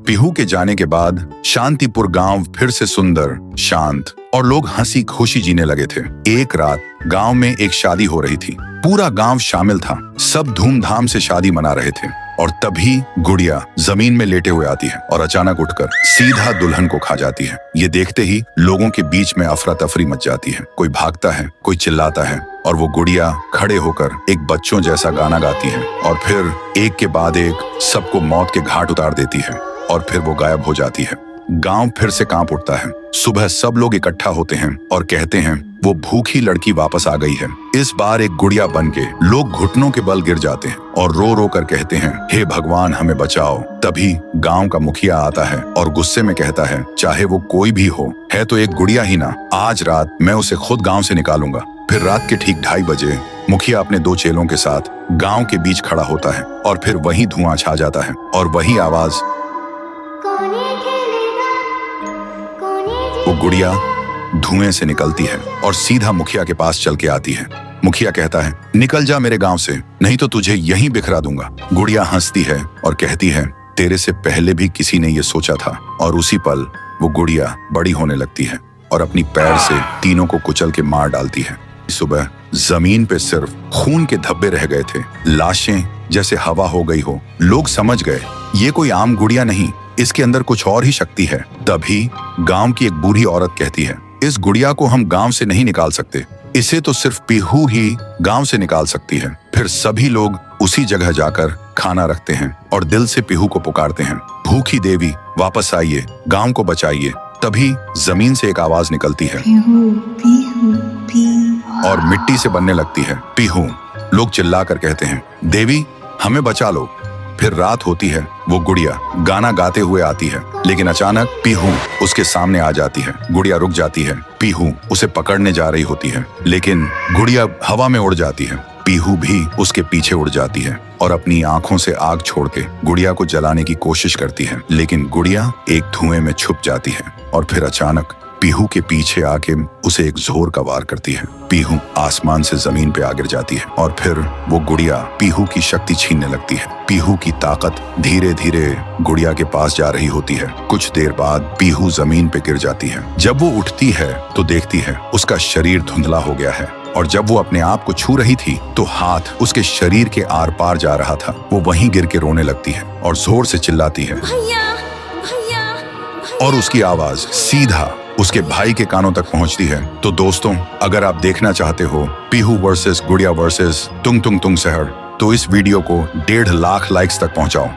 पीहू के जाने के बाद शांतिपुर गांव फिर से सुंदर, शांत और लोग हंसी खुशी जीने लगे थे। एक रात गांव में एक शादी हो रही थी। पूरा गांव शामिल था। सब धूमधाम से शादी मना रहे थे और तभी गुड़िया जमीन में लेटे हुए आती है और अचानक उठकर सीधा दुल्हन को खा जाती है। ये देखते ही लोगों के बीच में अफरा तफरी मच जाती है। कोई भागता है, कोई चिल्लाता है और वो गुड़िया खड़े होकर एक बच्चों जैसा गाना गाती है और फिर एक के बाद एक सबको मौत के घाट उतार देती है और फिर वो गायब हो जाती है। गांव फिर से कांप उठता है। सुबह सब लोग इकट्ठा होते हैं और कहते हैं वो भूखी लड़की वापस आ गई है। इस बार एक गुड़िया बन के लोग घुटनों के बल गिर जाते हैं और रो रो कर कहते हैं, हे भगवान हमें बचाओ। तभी गांव का मुखिया आता है और गुस्से में कहता है, चाहे वो कोई भी हो, है तो एक गुड़िया ही ना, आज रात मैं उसे खुद गांव से निकालूंगा। फिर रात के ठीक 2:30 बजे मुखिया अपने 2 चेलों के साथ गांव के बीच खड़ा होता है और फिर वही धुआं छा जाता है और वही आवाज, वो गुड़िया धुएं से निकलती है और सीधा मुखिया के पास चल के आती है। मुखिया कहता है, निकल जा मेरे गांव से, नहीं तो तुझे यहीं बिखरा दूंगा। गुड़िया हंसती है और कहती है, तेरे से पहले भी किसी ने ये सोचा था। और उसी पल वो गुड़िया बड़ी होने लगती है और अपनी पैर से तीनों को कुचल के मार डालती है। सुबह जमीन पे सिर्फ खून के धब्बे रह गए थे, लाशें जैसे हवा हो गई हो। लोग समझ गए ये कोई आम गुड़िया नहीं, इसके अंदर कुछ और ही शक्ति है। तभी गांव की एक बूढ़ी औरत कहती है, इस गुड़िया को हम गांव से नहीं निकाल सकते, इसे तो सिर्फ पीहू ही गांव से निकाल सकती है। फिर सभी लोग उसी जगह जाकर खाना रखते हैं और दिल से पीहू को पुकारते हैं, भूखी देवी वापस आइए, गांव को बचाइए। तभी जमीन से एक आवाज निकलती है, पीहू, पीहू, पीहू। और मिट्टी से बनने लगती है, पीहू। लोग चिल्लाकर कहते हैं, देवी हमें बचा लो। फिर रात होती है। वो गुड़िया गाना गाते हुए आती है, लेकिन अचानक पीहू उसके सामने आ जाती है। गुड़िया रुक जाती है। पीहू उसे पकड़ने जा रही होती है, लेकिन गुड़िया हवा में उड़ जाती है। पीहू भी उसके पीछे उड़ जाती है और अपनी आंखों से आग छोड़ के गुड़िया को जलाने की कोशिश करती है, लेकिन गुड़िया एक धुएं में छुप जाती है और फिर अचानक पीहू के पीछे आके उसे एक जोर का वार करती है। पीहू आसमान से जमीन पे आ गिर जाती है और फिर वो गुड़िया पीहू की शक्ति छीनने लगती है। पीहू की ताकत धीरे धीरे गुड़िया के पास जा रही होती है। कुछ देर बाद पीहू जमीन पे गिर जाती है। जब वो उठती है तो देखती है उसका शरीर धुंधला हो गया है और जब वो अपने आप को छू रही थी तो हाथ उसके शरीर के आर पार जा रहा था। वो वहीं गिर के रोने लगती है और जोर से चिल्लाती है, भैया, भैया, भैया। और उसकी आवाज सीधा उसके भाई के कानों तक पहुंचती है। तो दोस्तों, अगर आप देखना चाहते हो पीहू वर्सेस गुड़िया वर्सेस तुंग तुंग तुंग सहर, तो इस वीडियो को 1.5 लाख लाइक्स तक पहुंचाओ।